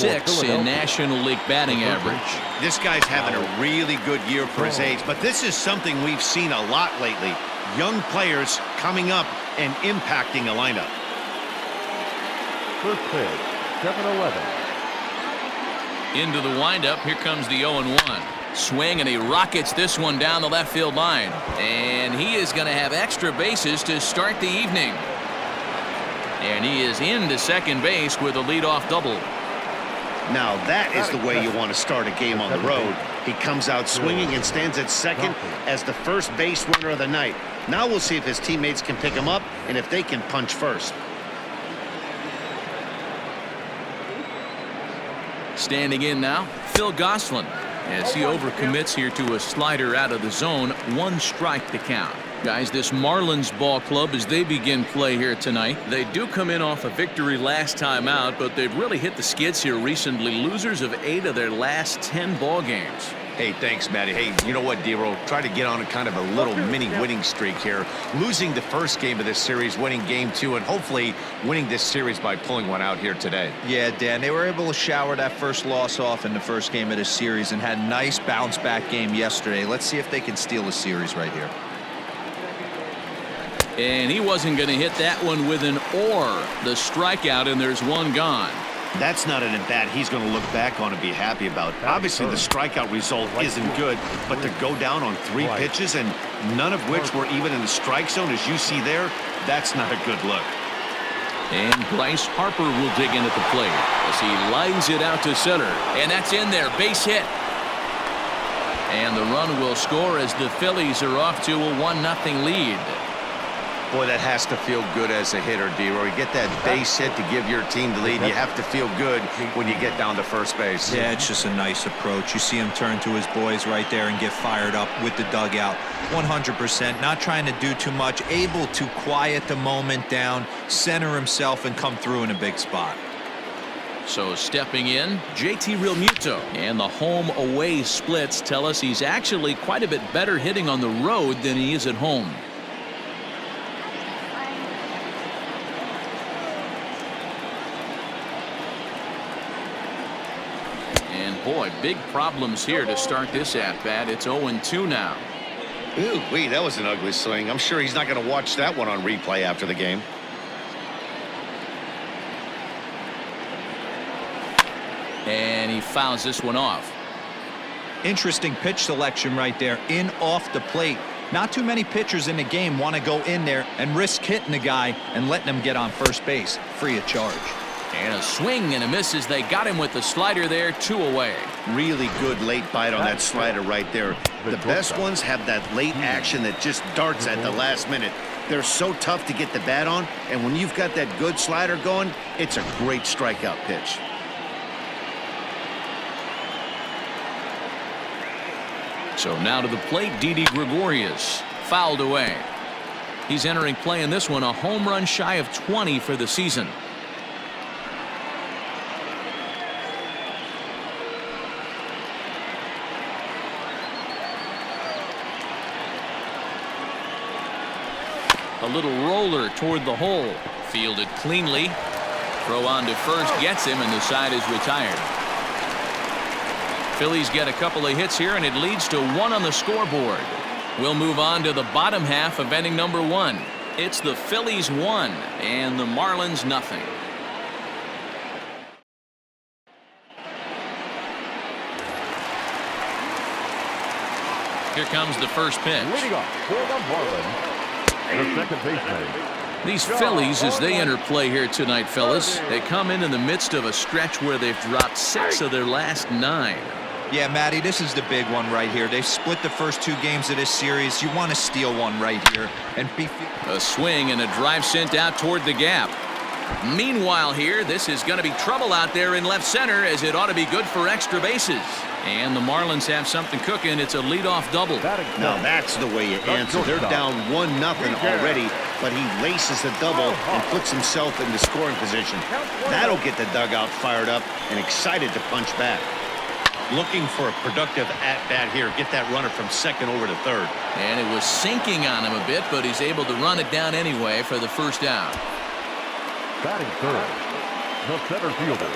.6 in National League batting average. This guy's having a really good year for his age, but this is something we've seen a lot lately. Young players coming up and impacting a lineup. First pitch, 7-11. Into the windup, here comes the 0-1. Swing, and he rockets this one down the left field line. And he is going to have extra bases to start the evening. And he is into second base with a leadoff double. Now that is the way you want to start a game on the road. He comes out swinging and stands at second as the first base runner of the night. Now we'll see if his teammates can pick him up and if they can punch first. Standing in now, Phil Gosselin, as he overcommits here to a slider out of the zone. 1 strike to count. Guys, this Marlins ball club, as they begin play here tonight, they do come in off a victory last time out, but they've really hit the skids here recently. Losers of 8 of their last 10 ball games. Hey, thanks, Matty. Hey, you know what, D-Roll? Try to get on a kind of a little mini winning streak here. Losing the first game of this series, winning game 2, and hopefully winning this series by pulling one out here today. Yeah, Dan, they were able to shower that first loss off in the first game of this series and had a nice bounce-back game yesterday. Let's see if they can steal the series right here. And he wasn't going to hit that one with an or. The strikeout, and there's 1 gone. That's not an at-bat he's going to look back on and be happy about. Obviously, the strikeout result isn't good, but to go down on 3 pitches and none of which were even in the strike zone, as you see there, that's not a good look. And Bryce Harper will dig in at the plate as he lines it out to center. And that's in there. Base hit. And the run will score as the Phillies are off to a 1-0 lead. Boy, that has to feel good as a hitter, D-Roy. You get that base hit to give your team the lead. You have to feel good when you get down to first base. Yeah, it's just a nice approach. You see him turn to his boys right there and get fired up with the dugout. 100%, not trying to do too much, able to quiet the moment down, center himself, and come through in a big spot. So stepping in, JT Realmuto. And the home-away splits tell us he's actually quite a bit better hitting on the road than he is at home. Boy, big problems here to start this at-bat. It's 0-2 now. Ooh, wait, that was an ugly swing. I'm sure he's not going to watch that one on replay after the game. And he fouls this one off. Interesting pitch selection right there, in off the plate. Not too many pitchers in the game want to go in there and risk hitting the guy and letting him get on first base free of charge. And a swing and a miss as they got him with the slider there. 2 away. Really good late bite on that slider right there. The best ones have that late action that just darts at the last minute. They're so tough to get the bat on, and when you've got that good slider going, it's a great strikeout pitch. So now to the plate, Didi Gregorius. Fouled away. He's entering play in this one, a home run shy of 20 for the season. A little roller toward the hole. Fielded cleanly. Throw on to first gets him, and the side is retired. Phillies get a couple of hits here, and it leads to 1 on the scoreboard. We'll move on to the bottom half of inning number 1. It's the Phillies 1 and the Marlins 0. Here comes the first pitch. Leading off for the Marlins, the second baseman. These Phillies, as they enter play here tonight, fellas, they come in the midst of a stretch where they've dropped 6 of their last 9. Yeah, Matty, this is the big one right here. They've split the first 2 games of this series. You want to steal one right here and be. A swing and a drive sent out toward the gap. Meanwhile here, this is going to be trouble out there in left center, as it ought to be good for extra bases. And the Marlins have something cooking. It's a leadoff double. Now that's the way you answer. They're down 1-0 already, but he laces the double and puts himself into scoring position. That'll get the dugout fired up and excited to punch back. Looking for a productive at-bat here. Get that runner from second over to third. And it was sinking on him a bit, but he's able to run it down anyway for the first out. Batting third, the center fielder,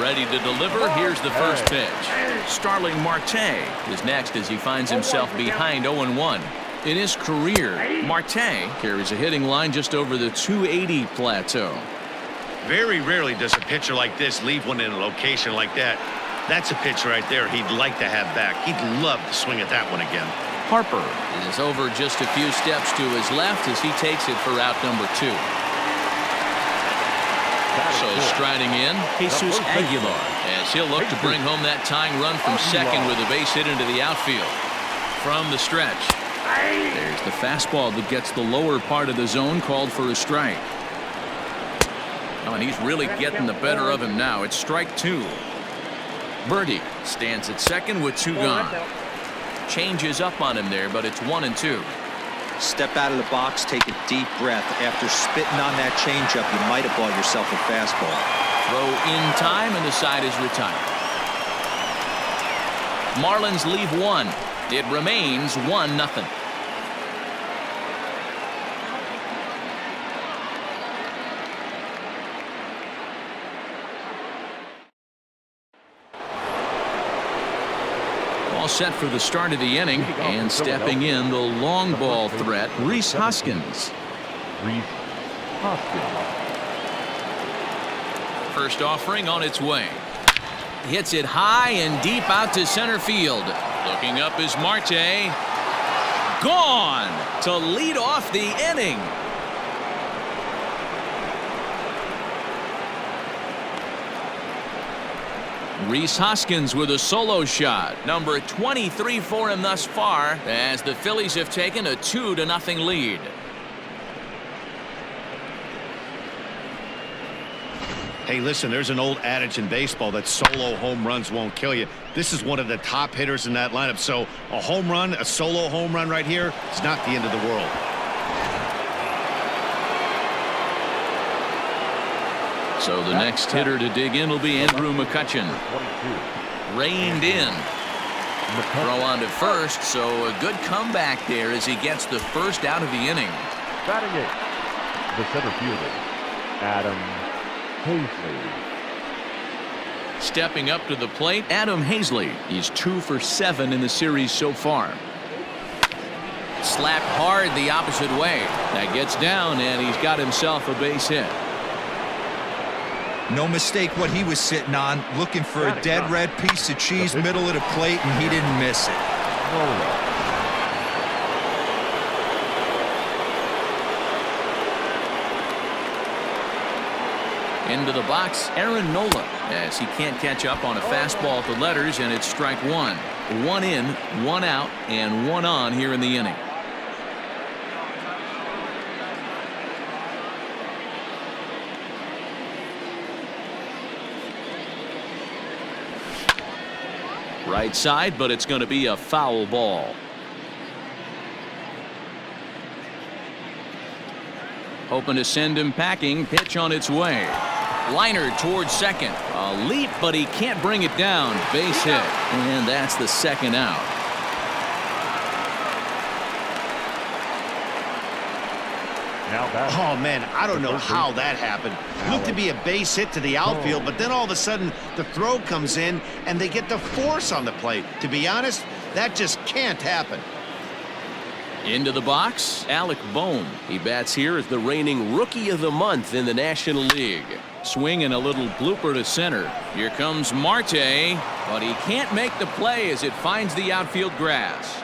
Ready to deliver. Here's the first pitch. Starling Marte is next as he finds himself behind 0-1. In his career, Marte carries a hitting line just over the 280 plateau. Very rarely does a pitcher like this leave one in a location like that. That's a pitch right there he'd like to have back. He'd love to swing at that one again. Harper is over just a few steps to his left as he takes it for out number 2. So striding in, Jesus Aguilar, as he'll look to bring home that tying run from second with a base hit into the outfield. From the stretch, there's the fastball that gets the lower part of the zone, called for a strike. Oh, and he's really getting the better of him now. It's strike 2. Birdie stands at second with 2 gone. Changes up on him there, but it's 1-2. Step out of the box, take a deep breath. After spitting on that changeup, you might have bought yourself a fastball. Throw in time, and the side is retired. Marlins leave 1. It remains 1-0. All set for the start of the inning, and stepping in the long ball threat, Rhys Hoskins. First offering on its way. Hits it high and deep out to center field. Looking up is Marte. Gone to lead off the inning. Rhys Hoskins with a solo shot. Number 23 for him thus far, as the Phillies have taken a 2-0 lead. Hey, listen, there's an old adage in baseball that solo home runs won't kill you. This is one of the top hitters in that lineup. So a home run, a solo home run right here is not the end of the world. So the next hitter to dig in will be Andrew McCutchen. Reined in. Throw on to first, so a good comeback there as he gets the first out of the inning. Batting 8, the center fielder, Adam Hazley. Stepping up to the plate, Adam Hazley. He's 2 for 7 in the series so far. Slapped hard the opposite way. That gets down, and he's got himself a base hit. No mistake what he was sitting on, looking for a dead red piece of cheese middle of the plate, and he didn't miss it. Into the box, Aaron Nola, as he can't catch up on a fastball at the letters, and it's strike 1. 1 in, 1 out, and 1 on here in the inning. Right side, but it's going to be a foul ball. Hoping to send him packing. Pitch on its way. Liner towards second. A leap, but he can't bring it down. Base hit. And that's the second out. Oh, man, I don't know how that happened. Looked to be a base hit to the outfield, but then all of a sudden the throw comes in and they get the force on the plate. To be honest, that just can't happen. Into the box, Alec Bohm. He bats here as the reigning Rookie of the Month in the National League. Swing and a little blooper to center. Here comes Marte, but he can't make the play as it finds the outfield grass.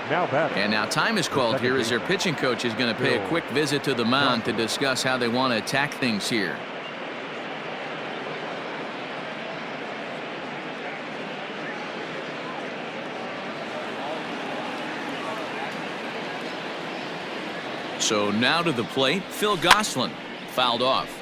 And now time is called here as their pitching coach is going to pay a quick visit to the mound to discuss how they want to attack things here. So now to the plate, Phil Gosselin, fouled off.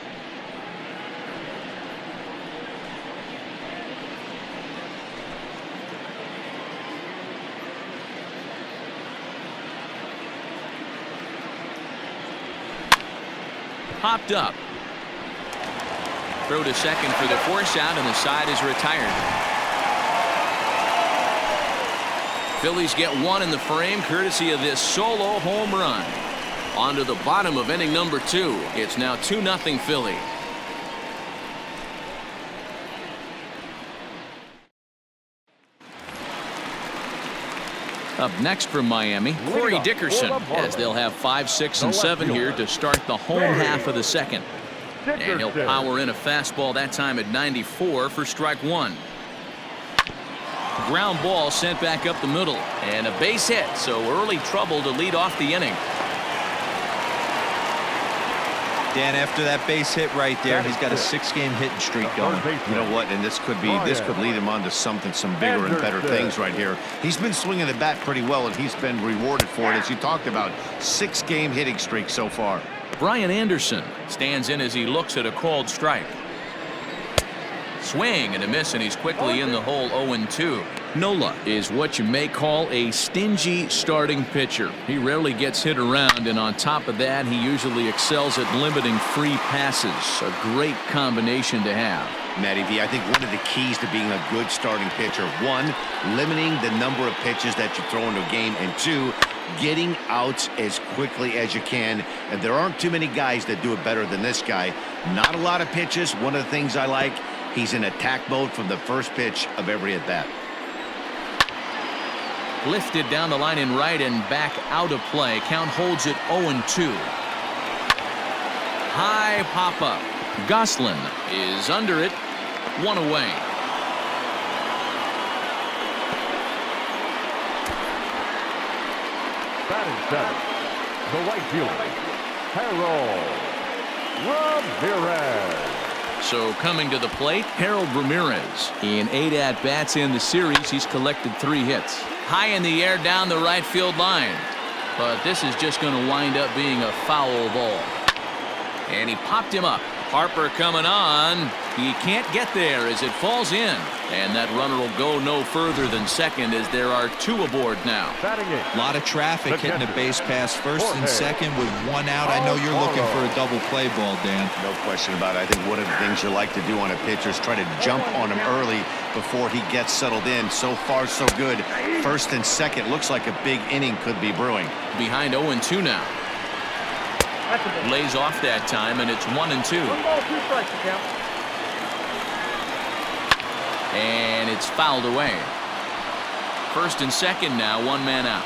Popped up. Throw to second for the force out, and the side is retired. Phillies get 1 in the frame courtesy of this solo home run. On to the bottom of inning number 2. It's now 2-0 Philly. Up next from Miami, Corey Dickerson, as they'll have 5, 6, and 7 here to start the home half of the second. And he'll power in a fastball that time at 94 for strike one. Ground ball sent back up the middle, and a base hit, so early trouble to lead off the inning. Dan, after that base hit right there, he's got a 6-game hitting streak going. You know what? And this could lead him on to some bigger and better things right here. He's been swinging the bat pretty well, and he's been rewarded for it, as you talked about. 6-game hitting streak so far. Brian Anderson stands in as he looks at a called strike. Swing and a miss, and he's quickly in the hole. 0-2. Nola is what you may call a stingy starting pitcher. He rarely gets hit around, and on top of that, he usually excels at limiting free passes. A great combination to have. Matty V, I think one of the keys to being a good starting pitcher, 1, limiting the number of pitches that you throw into a game, and 2, getting outs as quickly as you can. And there aren't too many guys that do it better than this guy. Not a lot of pitches. One of the things I like, he's in attack mode from the first pitch of every at-bat. Lifted down the line in right and back out of play. Count holds it 0-2. High pop-up. Goslin is under it. 1 away. Batting center, the right fielder, Harold Ramirez. So coming to the plate, Harold Ramirez. In 8 at-bats in the series, he's collected 3 hits. High in the air down the right field line. But this is just going to wind up being a foul ball. And he popped him up. Harper coming on. He can't get there as it falls in. And that runner will go no further than second as there are 2 aboard now. A lot of traffic hitting the base pass first and second with 1 out. I know you're looking for a double play ball, Dan. No question about it. I think one of the things you like to do on a pitcher is try to jump on him early before he gets settled in. So far, so good. First and second looks like a big inning could be brewing. Behind 0-2 now. Lays off that time, and it's 1-2. 1 ball, 2 strikes, count. And it's fouled away. First and second now, 1 man out.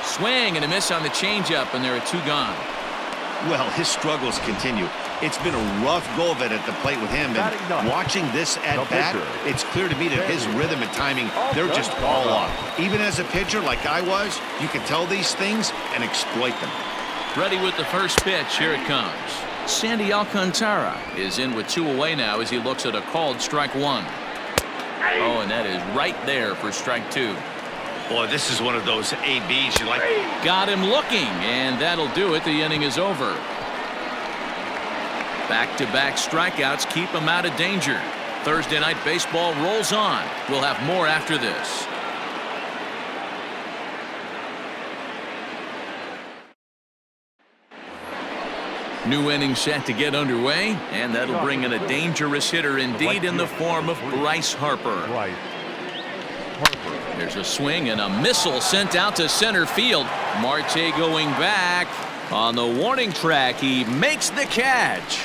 Swing and a miss on the changeup, and there are 2 gone. Well, his struggles continue. It's been a rough go of it at the plate with him, and watching this at bat, it's clear to me that his rhythm and timing, they're just all off. Even as a pitcher like I was, you can tell these things and exploit them. Ready with the first pitch. Here it comes. Sandy Alcantara is in with 2 away now as he looks at a called strike 1. Oh, and that is right there for strike 2. Boy, this is one of those ABs you like. Got him looking, and that'll do it. The inning is over. Back-to-back strikeouts keep him out of danger. Thursday night baseball rolls on. We'll have more after this. New inning set to get underway, and that'll bring in a dangerous hitter indeed in the form of Bryce Harper. There's a swing and a missile sent out to center field. Marte going back on the warning track. He makes the catch.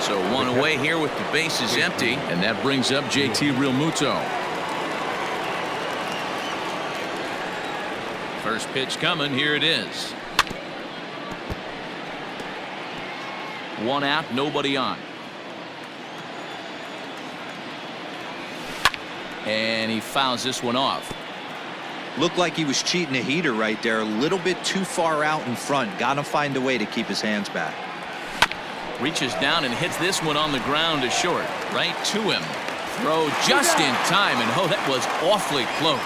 So 1 away here with the bases empty, and that brings up JT Realmuto. First pitch coming. Here it is. 1 out, nobody on. And he fouls this one off. Looked like he was cheating a heater right there. A little bit too far out in front. Got to find a way to keep his hands back. Reaches down and hits this one on the ground to short. Right to him. Throw just in time, and oh, that was awfully close.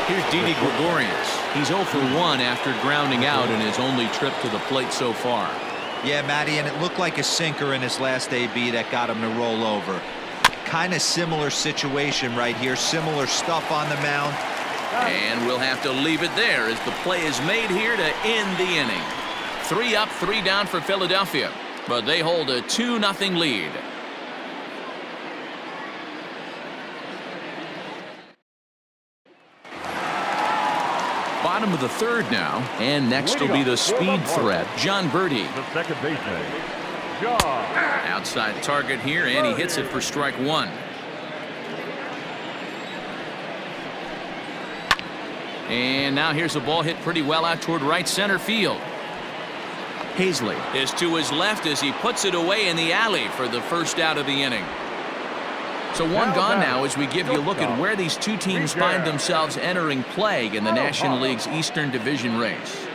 Here's Didi Gregorius. He's 0 for 1 after grounding out in his only trip to the plate so far. Yeah, Matty, and it looked like a sinker in his last AB that got him to roll over. Kind of similar situation right here. Similar stuff on the mound. And we'll have to leave it there as the play is made here to end the inning. 3 up, 3 down for Philadelphia, but they hold a 2-0 lead. Bottom of the 3rd now, and next will be the speed threat, John Birdie. The second baseman, John. Outside target here, and he hits it for strike 1. And now here's a ball hit pretty well out toward right center field. Hazley is to his left as he puts it away in the alley for the first out of the inning. So one gone now as we give you a look at where these two teams find themselves entering play in the National League's Eastern Division race.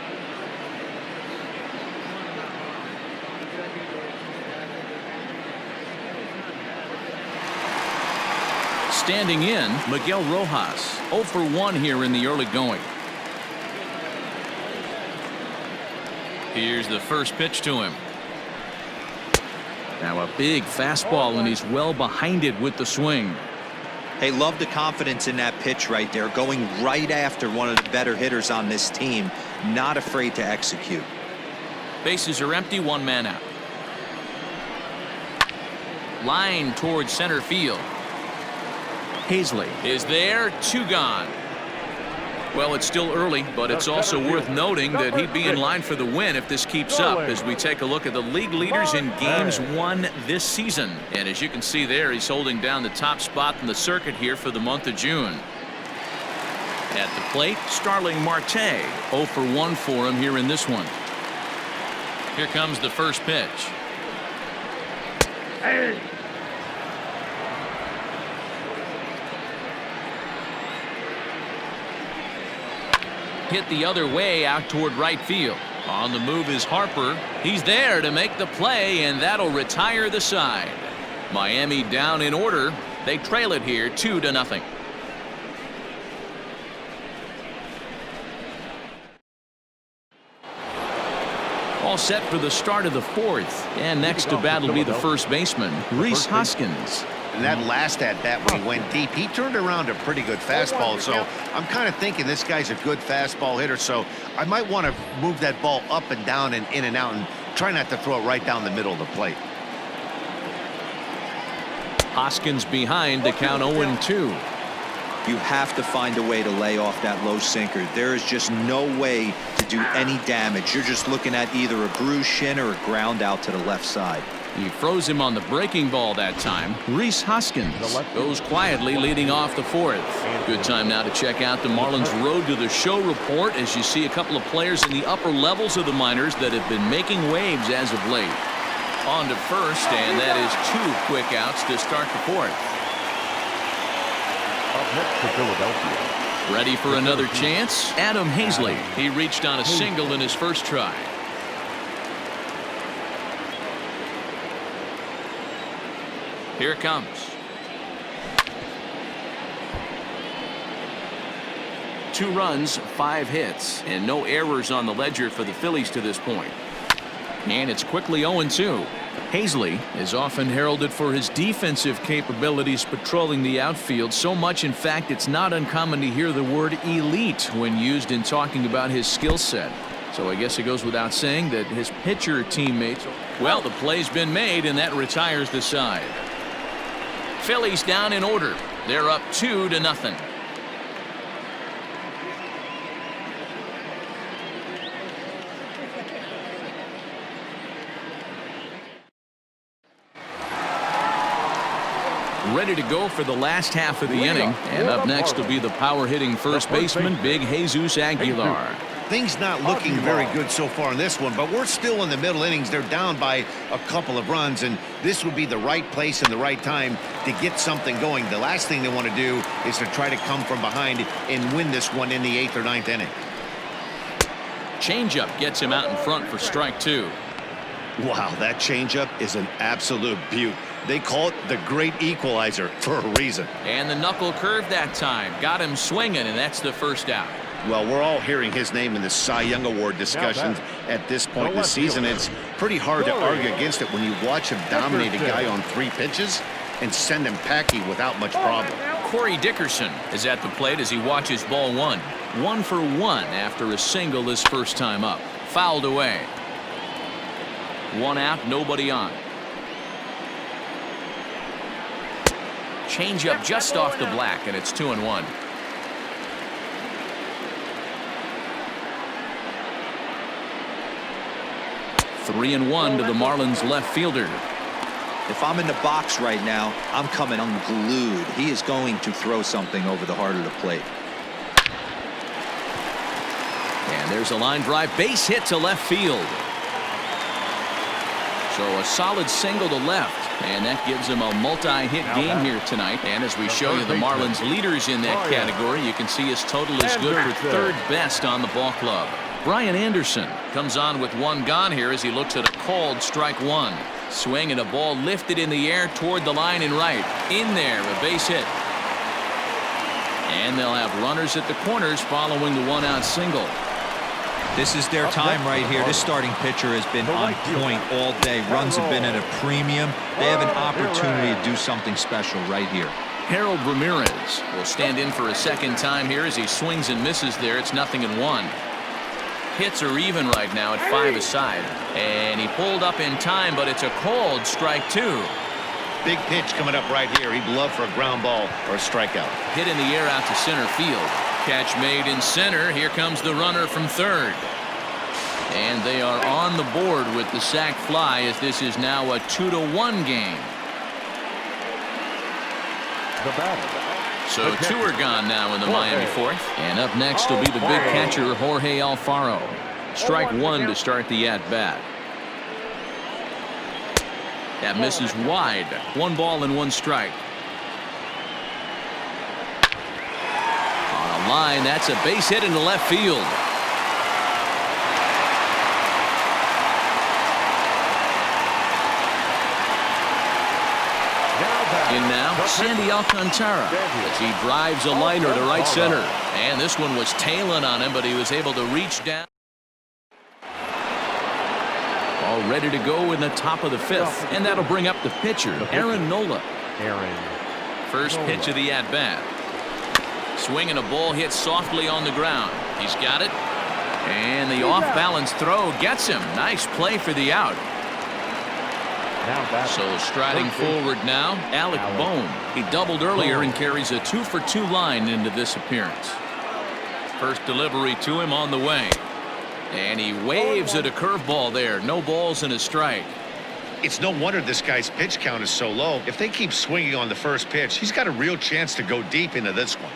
Standing in, Miguel Rojas, 0 for 1 here in the early going. Here's the first pitch to him. Now a big fastball, and he's well behind it with the swing. Hey, love the confidence in that pitch right there, going right after one of the better hitters on this team, not afraid to execute. Bases are empty, one man out. Line towards center field. Hazley is there, 2 gone. Well, it's still early, but it's also worth noting that he'd be in line for the win if this keeps up as we take a look at the league leaders in games won this season. And as you can see there, he's holding down the top spot in the circuit here for the month of June. At the plate, Starling Marte, 0 for 1 for him here in this one. Here comes the first pitch. Hey. Hit the other way out toward right field. On the move is Harper. He's there to make the play, and that'll retire the side. Miami down in order. They trail it here 2-0. All set for the start of the 4th. And next to bat will be the first baseman, Rhys Hoskins. And that last at bat when he went deep, he turned around a pretty good fastball. So I'm kind of thinking this guy's a good fastball hitter. So I might want to move that ball up and down and in and out and try not to throw it right down the middle of the plate. Hoskins behind to count 0-2. You have to find a way to lay off that low sinker. There is just no way to do any damage. You're just looking at either a bruised shin or a ground out to the left side. He froze him on the breaking ball that time. Rhys Hoskins goes quietly leading off the 4th. Good time now to check out the Marlins Road to the Show report as you see a couple of players in the upper levels of the minors that have been making waves as of late. On to first, and that is 2 quick outs to start the 4th. Up next to Philadelphia. Ready for another chance? Adam Hazley. He reached on a single in his first try. Here it comes. 2 runs, 5 hits, and no errors on the ledger for the Phillies to this point. And it's quickly 0-2. Hazley is often heralded for his defensive capabilities patrolling the outfield, so much in fact it's not uncommon to hear the word elite when used in talking about his skill set. So I guess it goes without saying that his pitcher teammates, well, the play's been made and that retires the side. Phillies down in order. They're up 2-0. Ready to go for the last half of the inning. And up next will be the power-hitting first baseman, Big Jesus Aguilar. Things not looking very good so far in this one, but we're still in the middle innings. They're down by a couple of runs, and this would be the right place and the right time to get something going. The last thing they want to do is to try to come from behind and win this one in the 8th or 9th inning. Changeup gets him out in front for strike 2. Wow, that changeup is an absolute beaut. They call it the great equalizer for a reason. And the knuckle curve that time got him swinging, and that's the first out. Well, we're all hearing his name in the Cy Young Award discussions at this point in the season. It's pretty hard to argue against it when you watch him dominate a guy on 3 pitches and send him packing without much problem. Corey Dickerson is at the plate as he watches ball 1. 1 for 1 after a single his first time up. Fouled away. 1 out, nobody on. Changeup just off the black, and it's 2-1. Three and 1 to the Marlins left fielder. If I'm in the box right now, I'm coming unglued. He is going to throw something over the heart of the plate. And there's a line drive base hit to left field. So a solid single to left, and that gives them a multi-hit game here tonight. And as we show you the Marlins leaders in that category, you can his total is good for third best on the ball club. Brian Anderson comes on with one gone here as he looks at a called strike one. Swing and a ball lifted in the air toward the line and right. In there, a base hit. And they'll have runners at the corners following the one-out single. This is their time right here. This starting pitcher has been on point all day. Runs have been at a premium. They have an opportunity to do something special right here. Harold Ramirez will stand in for a second time here as he swings and misses there. It's 0-1. Hits are even right now at 5 aside. And he pulled up in time, but it's a called strike two. Big pitch coming up right here. He'd love for a ground ball or a strikeout. Hit in the air out to center field. Catch made in center. Here comes the runner from third. And they are on the board with the sac fly as this is now a 2-1 game. So two are gone now in the Miami fourth. And up next will be the big catcher Jorge Alfaro. Strike one to start the at-bat. That misses wide. 1 ball and 1 strike. On a line, that's a base hit into left field. In now, Sandy Alcantara as he drives a liner to right center. And this one was tailing on him, but he was able to reach down. All ready to go in the top of the 5th. And that'll bring up the pitcher, Aaron Nola. First pitch of the at-bat. Swing and a ball hit softly on the ground. He's got it. And the off-balance throw gets him. Nice play for the out. So striding forward now, Alec Bohm. He doubled earlier and carries a 2-for-2 line into this appearance. First delivery to him on the way. And he waves at a curveball there. No balls and a strike. It's no wonder this guy's pitch count is so low. If they keep swinging on the first pitch, he's got a real chance to go deep into this one.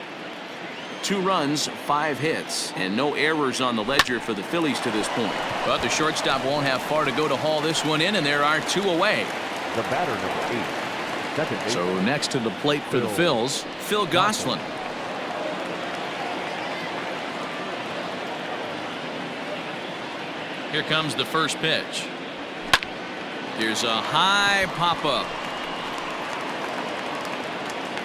2 runs, 5 hits, and no errors on the ledger for the Phillies to this point. But the shortstop won't have far to go to haul this one in, and there are 2 away. The batter, number 8. Second base. So next to the plate for the Phils, Phil Gosselin. Here comes the first pitch. Here's a high pop-up.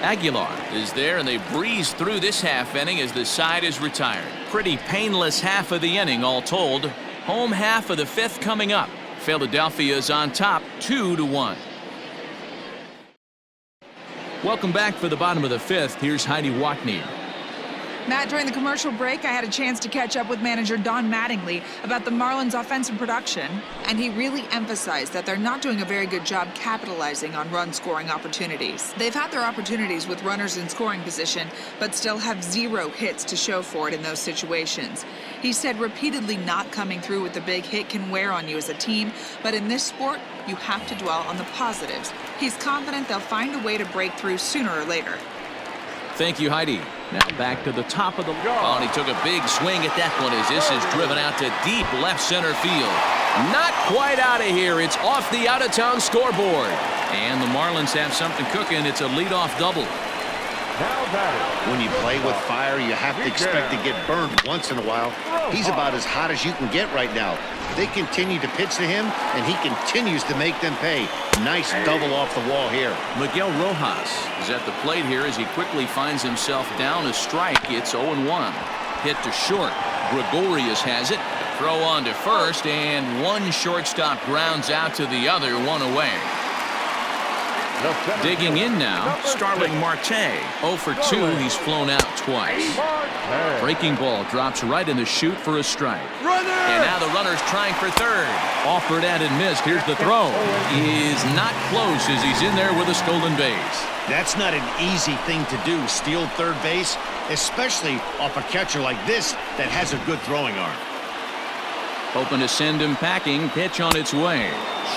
Aguilar is there, and they breeze through this half inning as the side is retired. Pretty painless half of the inning, all told. Home half of the 5th coming up. Philadelphia is on top, 2-1. Welcome back for the bottom of the 5th. Here's Heidi Watney. Matt, during the commercial break, I had a chance to catch up with manager Don Mattingly about the Marlins' offensive production, and he really emphasized that they're not doing a very good job capitalizing on run-scoring opportunities. They've had their opportunities with runners in scoring position, but still have 0 hits to show for it in those situations. He said repeatedly not coming through with the big hit can wear on you as a team, but in this sport, you have to dwell on the positives. He's confident they'll find a way to break through sooner or later. Thank you, Heidi. Now back to the top of the wall. And he took a big swing at that one as this is driven out to deep left center field. Not quite out of here. It's off the out-of-town scoreboard. And the Marlins have something cooking. It's a leadoff double. When you play with fire, you have to expect to get burned once in a while. He's about as hot as you can get right now. They continue to pitch to him, and he continues to make them pay. Nice double off the wall here. Miguel Rojas is at the plate here as he quickly finds himself down a strike. It's 0-1. Hit to short. Gregorius has it. Throw on to first, and one shortstop grounds out to the other, 1 away. Digging in now, Starling Marte. 0 for 2. He's flown out twice. Breaking ball drops right in the chute for a strike. And now the runner's trying for third. Offered at and missed. Here's the throw. Is not close as he's in there with a stolen base. That's not an easy thing to do, steal third base, especially off a catcher like this that has a good throwing arm. Hoping to send him packing. Pitch on its way.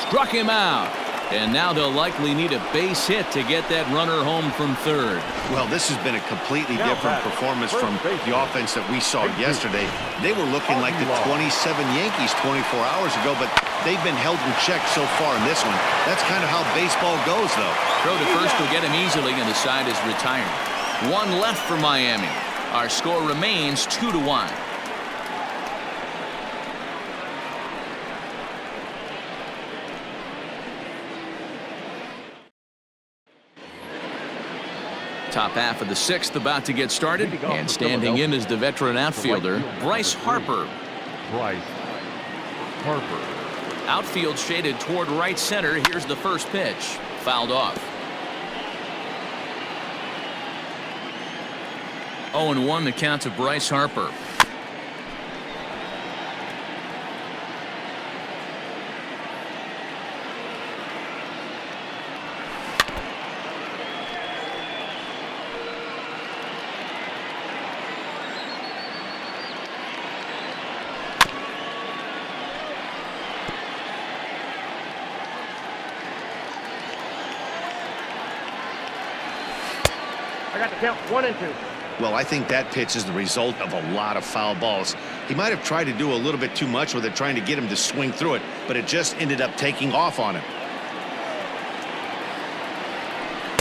Struck him out. And now they'll likely need a base hit to get that runner home from third. Well, this has been a completely different performance from the offense that we saw yesterday. They were looking like the 27 Yankees 24 hours ago, but they've been held in check so far in this one. That's kind of how baseball goes, though. Throw to first will get him easily, and the side is retired. One left for Miami. Our score remains 2-1. Top half of the sixth about to get started, and standing in is the veteran outfielder, Bryce Harper. Bryce Harper. Outfield shaded toward right center. Here's the first pitch. Fouled off. 0-1 the count to Bryce Harper. I got the count 1 and 2. Well, I think that pitch is the result of a lot of foul balls. He might have tried to do a little bit too much with it, trying to get him to swing through it, but it just ended up taking off on him.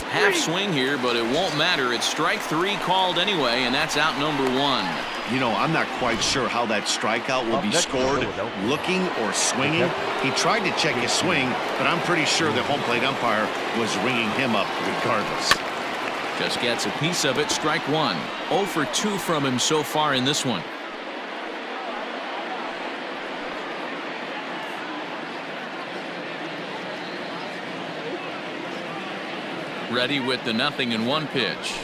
Half swing here, but it won't matter. It's strike 3 called anyway, and that's out number 1. You know, I'm not quite sure how that strikeout will be scored, looking or swinging. He tried to check his swing, but I'm pretty sure the home plate umpire was ringing him up regardless. Just gets a piece of it. Strike 1. 0 for 2 from him so far in this one. Ready with the 0-1 pitch.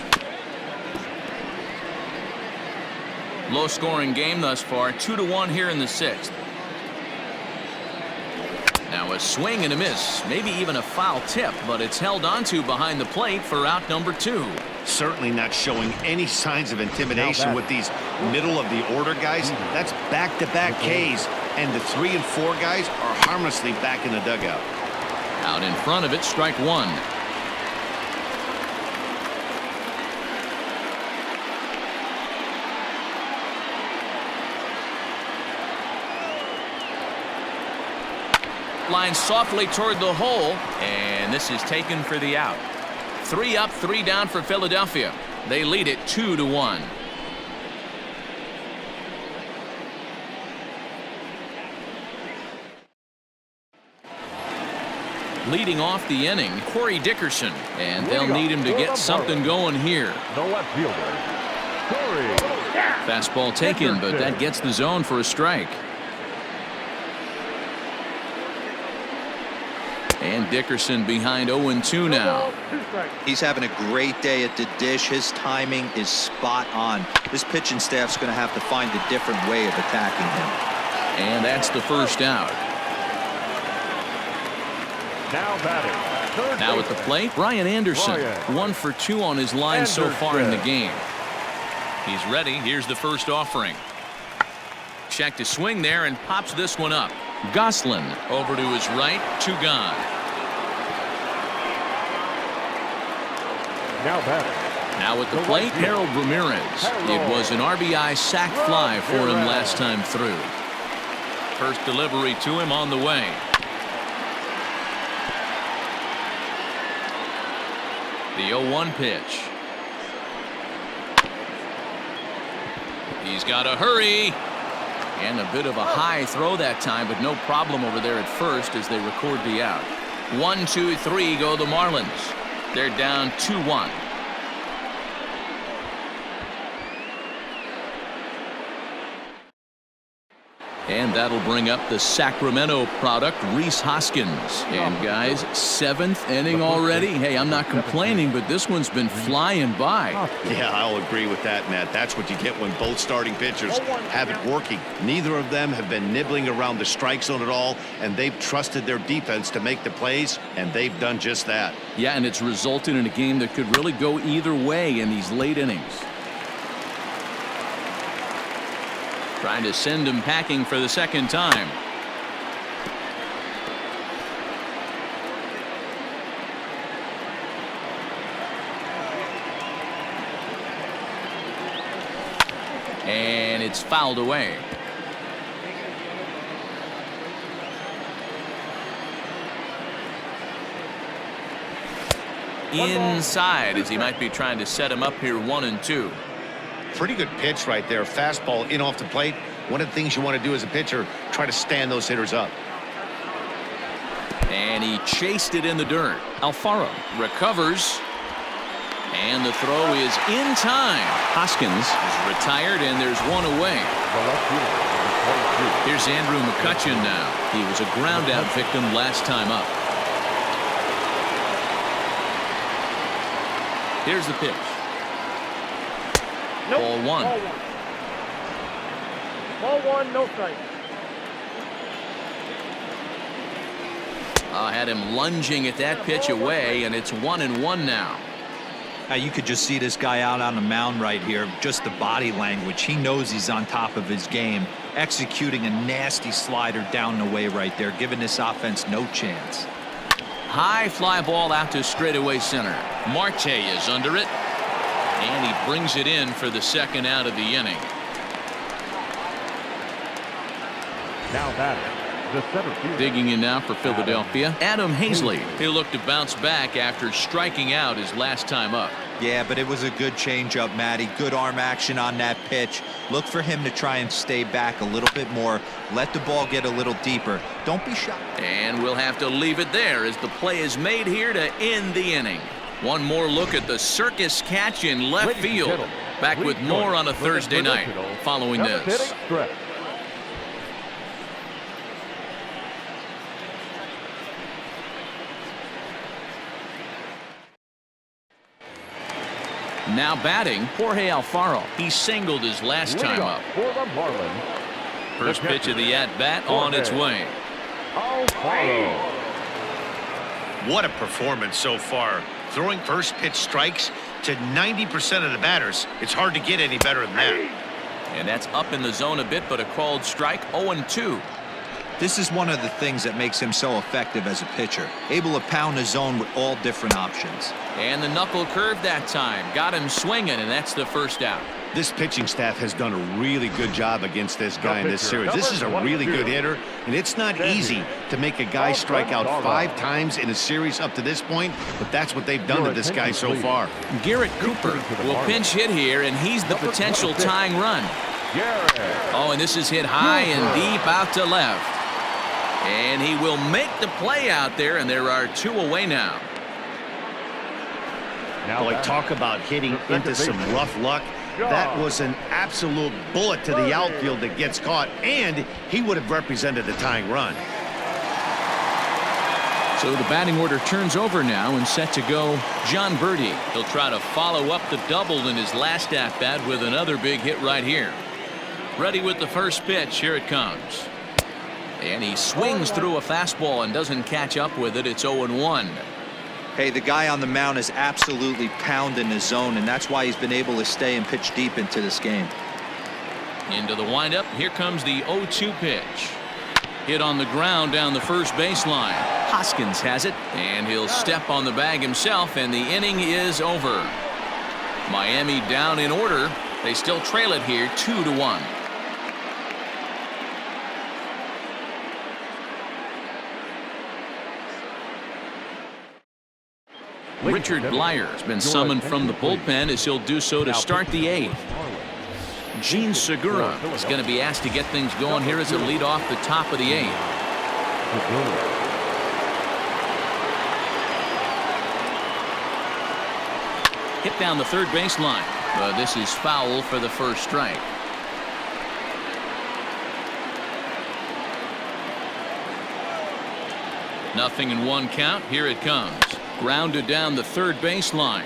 Low scoring game thus far. 2-1 here in the sixth. Now a swing and a miss, maybe even a foul tip, but it's held onto behind the plate for out number 2. Certainly not showing any signs of intimidation with these middle of the order guys. That's back-to-back Ks, and the 3 and 4 guys are harmlessly back in the dugout. Out in front of it, strike 1. Line softly toward the hole, and this is taken for the out. 3 up, 3 down for Philadelphia. They lead it 2-1. Leading off the inning, Corey Dickerson, and they'll need him to get something going here. The left fielder, Corey. Fastball taken, but that gets the zone for a strike. And Dickerson behind 0-2 now. He's having a great day at the dish. His timing is spot on. This pitching staff's going to have to find a different way of attacking him. And that's the first out. Now batting. Now at the plate, Brian Anderson. 1 for 2 on his line so far in the game. He's ready. Here's the first offering. Check to swing there and pops this one up. Goslin over to his right, 2 gone. Now batting. Now at the plate, Harold Ramirez. It was an RBI sac fly for him last time through. First delivery to him on the way. The 0-1 pitch. He's got to hurry. And a bit of a high throw that time, but no problem over there at first as they record the out. 1, 2, 3 go the Marlins. They're down 2-1. And that'll bring up the Sacramento product, Rhys Hoskins. And guys, 7th inning already. Hey, I'm not complaining, but this one's been flying by. Yeah, I'll agree with that, Matt. That's what you get when both starting pitchers have it working. Neither of them have been nibbling around the strike zone at all, and they've trusted their defense to make the plays, and they've done just that. Yeah, and it's resulted in a game that could really go either way in these late innings. Trying to send him packing for the second time. And it's fouled away. Inside, as he might be trying to set him up here 1-2. Pretty good pitch right there. Fastball in off the plate. One of the things you want to do as a pitcher, try to stand those hitters up. And he chased it in the dirt. Alfaro recovers. And the throw is in time. Hoskins is retired, and there's one away. Here's Andrew McCutchen now. He was a ground-out victim last time up. Here's the pitch. Nope. Ball one. Ball one, no strike. Had him lunging at that pitch away, and it's 1-1 now. You could just see this guy out on the mound right here. Just the body language. He knows he's on top of his game. Executing a nasty slider down the way right there, giving this offense no chance. High fly ball out to straightaway center. Marte is under it. And he brings it in for the second out of the inning. Now batting, the center fielder. Digging in now for Philadelphia, Adam Hazley. He'll look to bounce back after striking out his last time up. Yeah, but it was a good changeup, Matty. Good arm action on that pitch. Look for him to try and stay back a little bit more. Let the ball get a little deeper. Don't be shy. And we'll have to leave it there as the play is made here to end the inning. One more look at the circus catch in left field. Back with more on a Thursday night following this. Now batting, Jorge Alfaro. He singled his last time up. For the Marlins. First pitch of the at-bat on its way. Alfaro. What a performance so far. Throwing first pitch strikes to 90% of the batters. It's hard to get any better than that. And that's up in the zone a bit, but a called strike. 0-2. This is one of the things that makes him so effective as a pitcher. Able to pound the zone with all different options. And the knuckle curve that time. Got him swinging, and that's the first out. This pitching staff has done a really good job against this guy in this series. This is a really good hitter, and it's not easy to make a guy strike out 5 times in a series up to this point, but that's what they've done to this guy so far. Garrett Cooper will pinch hit here, and he's the potential tying run. Oh, and this is hit high and deep out to left. And he will make the play out there, and there are 2 away now. Boy, talk about hitting into some rough luck. That was an absolute bullet to the outfield that gets caught, and he would have represented the tying run. So the batting order turns over now and set to go John Birdie. He'll try to follow up the double in his last at-bat with another big hit right here. Ready with the first pitch. Here it comes. And he swings through a fastball and doesn't catch up with it. It's 0-1. Hey, the guy on the mound is absolutely pounding the zone, and that's why he's been able to stay and pitch deep into this game. Into the windup. Here comes the 0-2 pitch. Hit on the ground down the first baseline. Hoskins has it, and he'll step on the bag himself, and the inning is over. Miami down in order. They still trail it here 2-1. Richard Blyer has been summoned from the bullpen as he'll do so to start the 8th. Gene Segura is going to be asked to get things going here as a lead off the top of the 8th. Hit down the third baseline. But this is foul for the first strike. Nothing in 1 count. Here it comes. Grounded down the third baseline.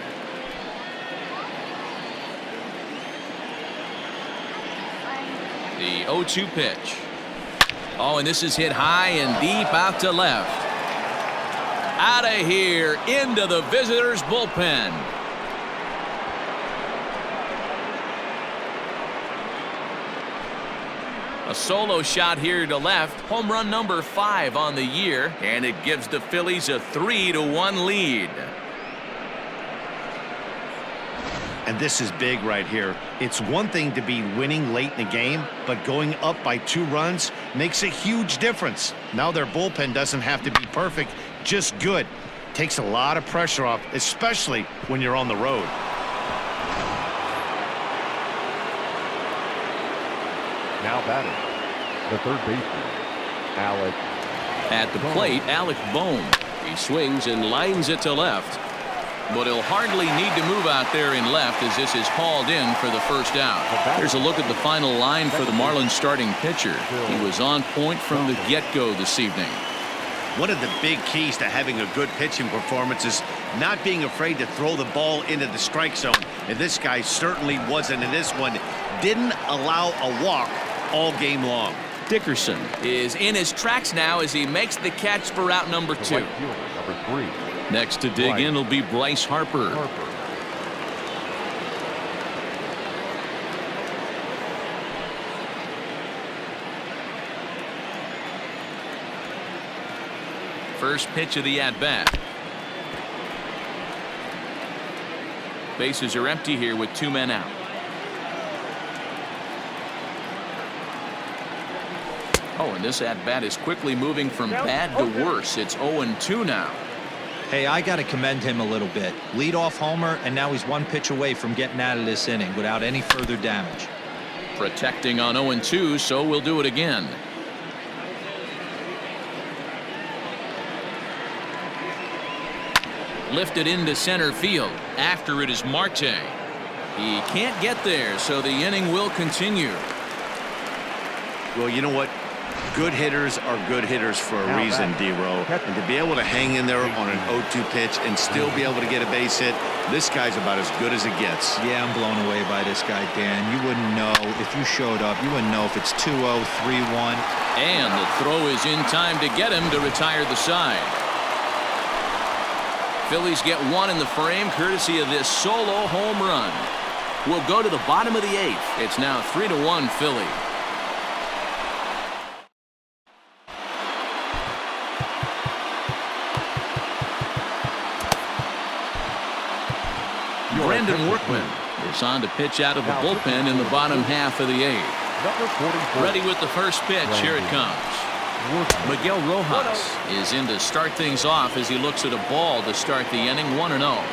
The 0-2 pitch. Oh, and this is hit high and deep out to left. Out of here into the visitors' bullpen. A solo shot here to left. Home run number 5 on the year, and it gives the Phillies a 3-1 lead. And this is big right here. It's one thing to be winning late in the game, but going up by 2 runs makes a huge difference. Now their bullpen doesn't have to be perfect, just good. Takes a lot of pressure off, especially when you're on the road. Now batting, the third baseman, Alex. At the plate, Alec Bohm. He swings and lines it to left. But he'll hardly need to move out there in left as this is hauled in for the first out. Here's a look at the final line for the Marlins starting pitcher. He was on point from the get-go this evening. One of the big keys to having a good pitching performance is not being afraid to throw the ball into the strike zone. And this guy certainly wasn't in this one. Didn't allow a walk all game long. Dickerson is in his tracks now as he makes the catch for out number 2. Right fielder, number 3. Next to dig in will be Bryce Harper. First pitch of the at-bat. Bases are empty here with 2 men out. Oh, and this at-bat is quickly moving from bad to worse. It's 0-2 now. Hey, I got to commend him a little bit. Leadoff homer, and now he's 1 pitch away from getting out of this inning without any further damage. Protecting on 0-2, so we'll do it again. Lifted into center field. After it is Marte. He can't get there, so the inning will continue. Well, you know what? Good hitters are good hitters for a reason, D-Row. And to be able to hang in there on an 0-2 pitch and still be able to get a base hit, this guy's about as good as it gets. Yeah, I'm blown away by this guy, Dan. You wouldn't know if you showed up. You wouldn't know if it's 2-0, 3-1. And the throw is in time to get him to retire the side. Phillies get 1 in the frame courtesy of this solo home run. We'll go to the bottom of the 8th. It's now 3-1 Philly. Brandon Workman is on to pitch out of the bullpen in the bottom half of the 8th. Ready with the first pitch. Here it comes. Miguel Rojas is in to start things off as he looks at a ball to start the inning. 1-0.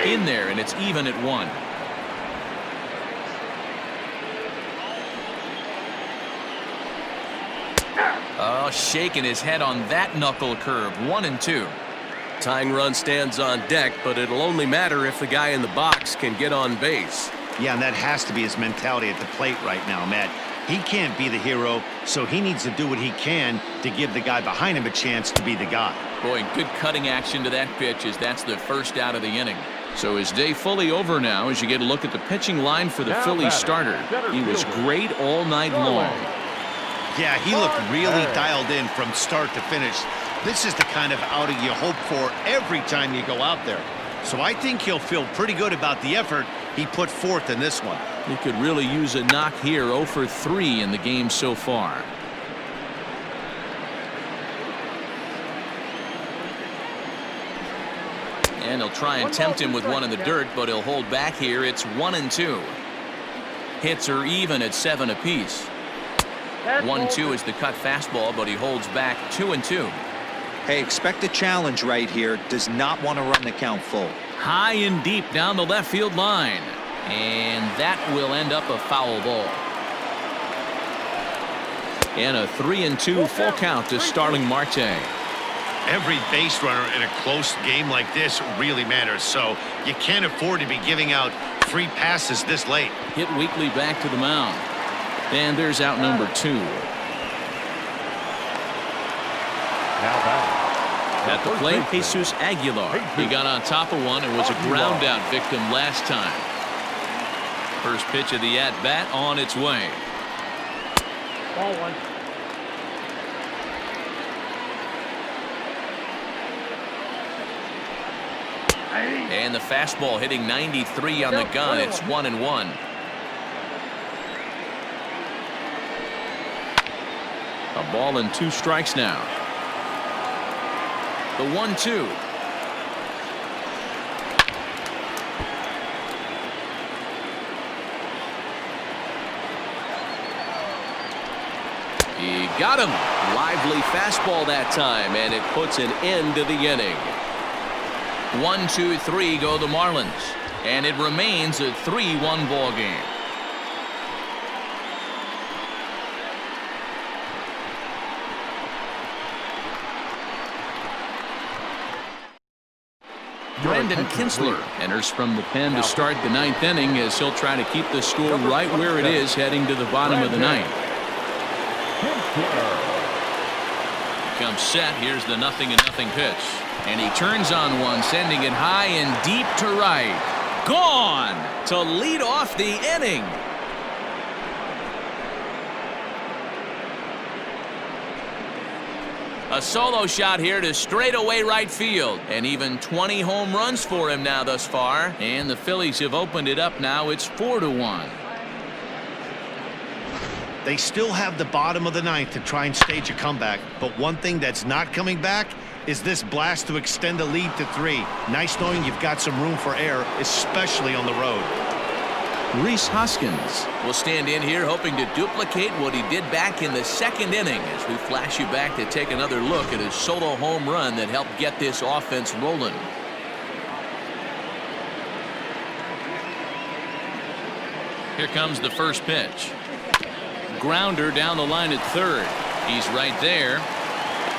In there, and it's even at 1. Oh, shaking his head on that knuckle curve. 1-2. Tying run stands on deck, but it'll only matter if the guy in the box can get on base. Yeah, and that has to be his mentality at the plate right now, Matt. He can't be the hero, so he needs to do what he can to give the guy behind him a chance to be the guy. Boy, good cutting action to that pitch as that's the first out of the inning. So his day fully over now as you get a look at the pitching line for the Phillies starter. He was great all night long. Yeah, he looked really dialed in from start to finish. This is the kind of outing you hope for every time you go out there. So I think he'll feel pretty good about the effort he put forth in this one. He could really use a knock here. 0 for 3 in the game so far. And he'll try and tempt him with one in the dirt, but he'll hold back here. It's 1-2. Hits are even at 7 apiece. 1-2 is the cut fastball, but he holds back. 2-2. Hey, expect a challenge right here. Does not want to run the count full. High and deep down the left field line. And that will end up a foul ball. And a 3-2 full count to Starling Marte. Every base runner in a close game like this really matters, so you can't afford to be giving out free passes this late. Hit weakly back to the mound. And there's out number 2. Now batting. At the plate, Jesus Aguilar. He got on top of one and was a ground out victim last time. First pitch of the at-bat on its way. Ball 1. And the fastball hitting 93 on the gun. It's 1-1. A ball and 2 strikes now. The 1-2. He got him. Lively fastball that time, and it puts an end to the inning. 1, 2, 3 go the Marlins, and it remains a 3-1 ball game. Brendan Kinsler enters from the pen to start the 9th inning as he'll try to keep the score right where it is heading to the bottom of the 9th. Comes set. Here's the 0-0 pitch. And he turns on one, sending it high and deep to right. Gone to lead off the inning. A solo shot here to straightaway right field. And even 20 home runs for him now thus far. And the Phillies have opened it up now. It's 4-1. They still have the bottom of the 9th to try and stage a comeback. But one thing that's not coming back is this blast to extend the lead to 3. Nice knowing you've got some room for error, especially on the road. Rhys Hoskins will stand in here hoping to duplicate what he did back in the 2nd inning as we flash you back to take another look at his solo home run that helped get this offense rolling. Here comes the first pitch. Grounder down the line at 3rd. He's right there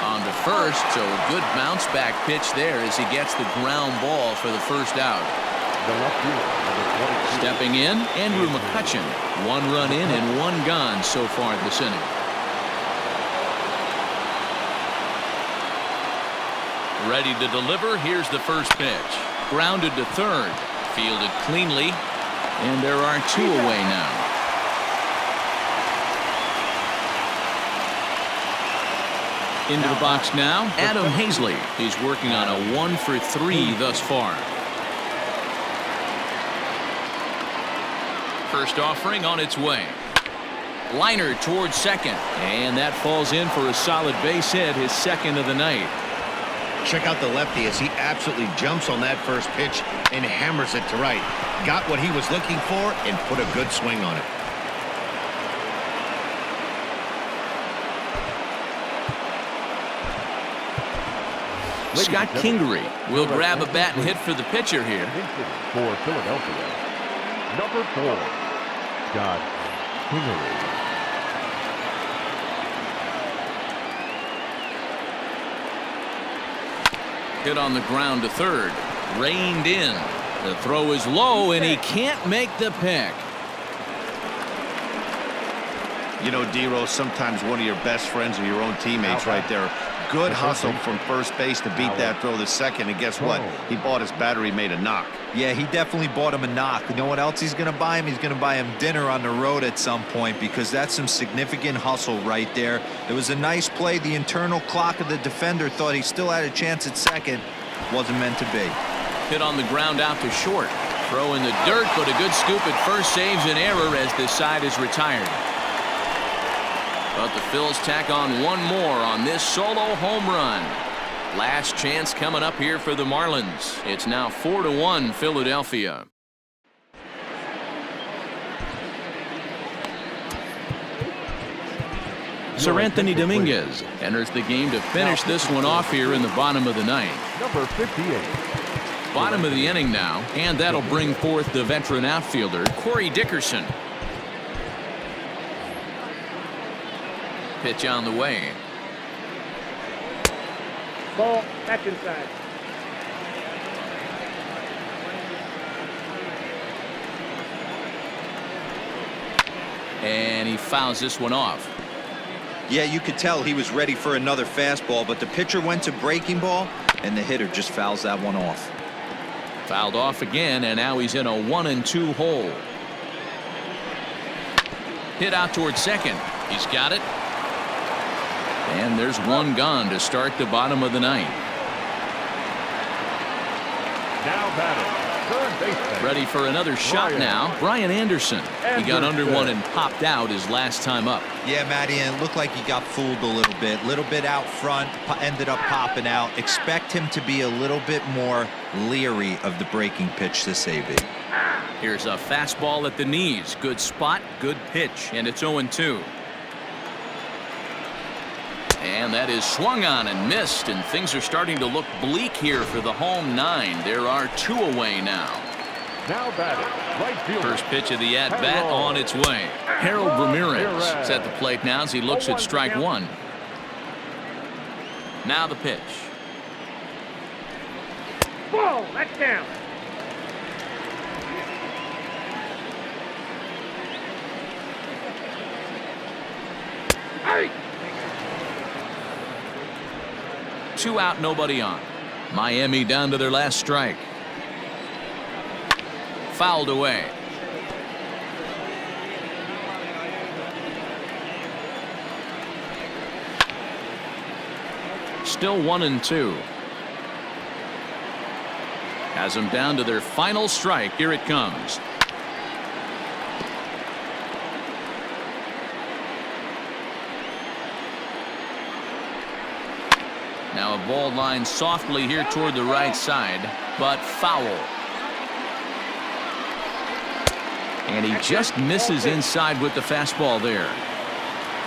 on to 1st, so a good bounce back pitch there as he gets the ground ball for the first out. Stepping in, Andrew McCutchen. 1 run in and 1 gone so far this inning. Ready to deliver. Here's the first pitch. Grounded to 3rd. Fielded cleanly. And there are 2 away now. Into the box now, Adam Hazley. He's working on a 1 for 3 thus far. First offering on its way. Liner towards 2nd. And that falls in for a solid base hit, his 2nd of the night. Check out the lefty as he absolutely jumps on that first pitch and hammers it to right. Got what he was looking for and put a good swing on it. Scott Kingery will grab a bat and hit for the pitcher here. For Philadelphia, number 4, Scott Kingery. Hit on the ground to 3rd. Reined in. The throw is low, and he can't make the pick. You know, D-Rose, sometimes one of your best friends are your own teammates right there. Good hustle from first base to beat that throw to 2nd, and guess what? He bought his battery made a knock. Yeah, he definitely bought him a knock. You know what else he's going to buy him? He's going to buy him dinner on the road at some point, because that's some significant hustle right there. It was a nice play. The internal clock of the defender thought he still had a chance at 2nd. Wasn't meant to be. Hit on the ground out to short. Throw in the dirt, but a good scoop at first saves an error as this side is retired. But the Phils tack on 1 more on this solo home run. Last chance coming up here for the Marlins. It's now 4-1 Philadelphia. Sir Anthony Dominguez enters the game to finish this one off here in the bottom of the 9th. Number 58. Bottom of the inning now, and that'll bring forth the veteran outfielder, Corey Dickerson. Pitch on the way. Ball, back inside. And he fouls this one off. Yeah, you could tell he was ready for another fastball, but the pitcher went to breaking ball, and the hitter just fouls that one off. Fouled off again, and now he's in a 1-2 hole. Hit out towards 2nd. He's got it. And there's 1 gone to start the bottom of the 9th. Now batting, third baseman. Ready for another shot now. Brian Anderson. He got under one and popped out his last time up. Yeah, Matty, and it looked like he got fooled a little bit out front, ended up popping out. Expect him to be a little bit more leery of the breaking pitch this AB. Here's a fastball at the knees. Good spot, good pitch, and it's 0-2. And that is swung on and missed, and things are starting to look bleak here for the home 9. There are 2 away now. Now batting, right fielder. First pitch of the at-bat on its way. Harold Ramirez is at the plate now as he looks at strike 1. Now the pitch. Ball, that's down. Hey! 2 out, nobody on. Miami down to their last strike. Fouled away. Still 1-2. Has them down to their final strike. Here it comes. Now a ball line softly here toward the right side, but foul. And he just misses inside with the fastball there.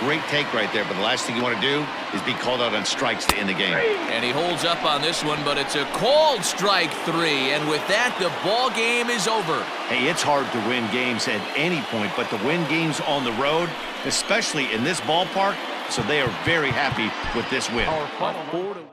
Great take right there, but the last thing you want to do is be called out on strikes to end the game. And he holds up on this one, but it's a called strike 3. And with that, the ball game is over. Hey, it's hard to win games at any point, but to win games on the road, especially in this ballpark, so they are very happy with this win. Our final